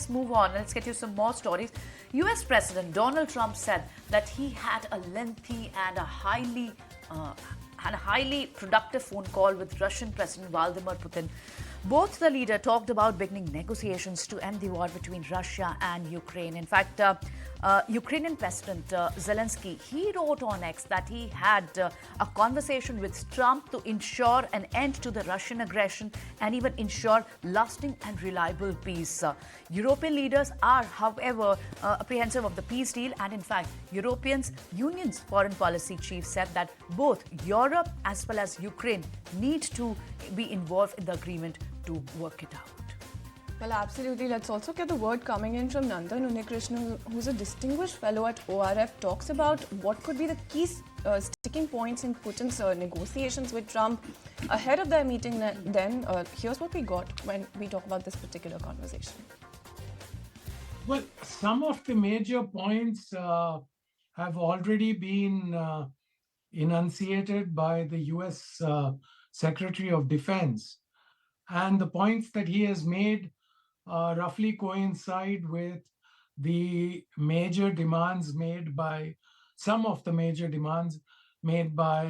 let's move on. Let's get you some more stories. US President Donald Trump said that he had a lengthy and a highly productive phone call with Russian President Vladimir Putin. Both the leader talked about beginning negotiations to end the war between Russia and Ukraine. In fact, Ukrainian President Zelenskyy, he wrote on X that he had a conversation with Trump to ensure an end to the Russian aggression and even ensure lasting and reliable peace. European leaders are, however, apprehensive of the peace deal, and in fact, European Union's foreign policy chief said that both Europe as well as Ukraine need to be involved in the agreement to work it out. Well, absolutely. Let's also get the word coming in from Nandan Unnikrishnan, who's a distinguished fellow at ORF, talks about what could be the key sticking points in Putin's negotiations with Trump ahead of their meeting. Then, here's what we got when we talk about this particular conversation. Well, some of the major points have already been enunciated by the US Secretary of Defense. And the points that he has made roughly coincide with the major demands made by some of the major demands made by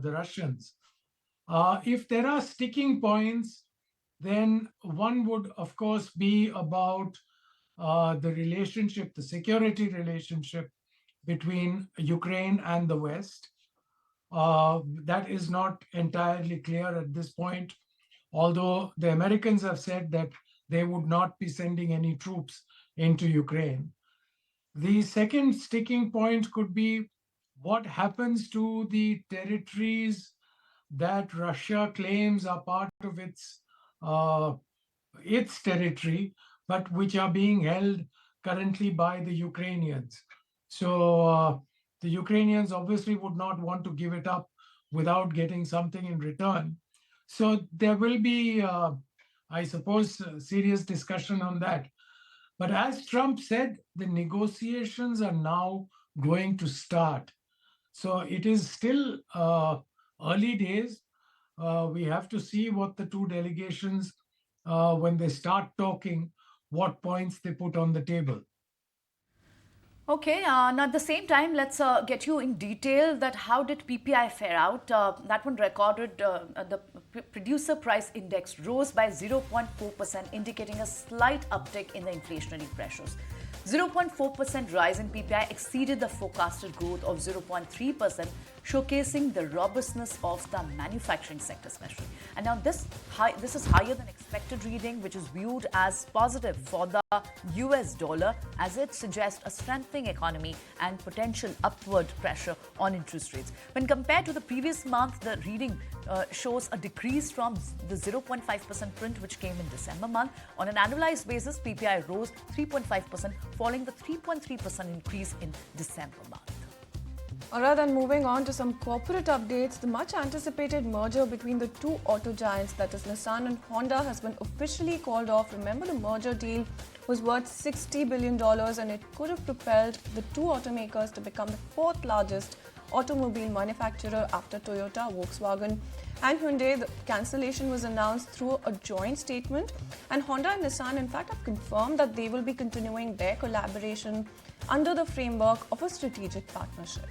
the Russians. If there are sticking points, then one would, of course, be about the relationship, the security relationship between Ukraine and the West. That is not entirely clear at this point, although the Americans have said that they would not be sending any troops into Ukraine. The second sticking point could be what happens to the territories that Russia claims are part of its territory, but which are being held currently by the Ukrainians. So the Ukrainians obviously would not want to give it up without getting something in return. So there will be, I suppose, serious discussion on that. But as Trump said, the negotiations are now going to start. So it is still early days. We have to see what the two delegations, when they start talking, what points they put on the table. Okay, now at the same time, let's get you in detail that how did PPI fare out? That one recorded the producer price index rose by 0.4%, indicating a slight uptick in the inflationary pressures. 0.4% rise in PPI exceeded the forecasted growth of 0.3%, showcasing the robustness of the manufacturing sector especially. And now this is higher than expected reading, which is viewed as positive for the US dollar, as it suggests a strengthening economy and potential upward pressure on interest rates. When compared to the previous month, the reading shows a decrease from the 0.5% print which came in December month. On an annualized basis, PPI rose 3.5%, following the 3.3% increase in December month. Alright, then moving on to some corporate updates. The much anticipated merger between the two auto giants, that is Nissan and Honda, has been officially called off. Remember, the merger deal was worth $60 billion and it could have propelled the two automakers to become the fourth largest automobile manufacturer after Toyota, Volkswagen and Hyundai. The cancellation was announced through a joint statement, and Honda and Nissan in fact have confirmed that they will be continuing their collaboration under the framework of a strategic partnership.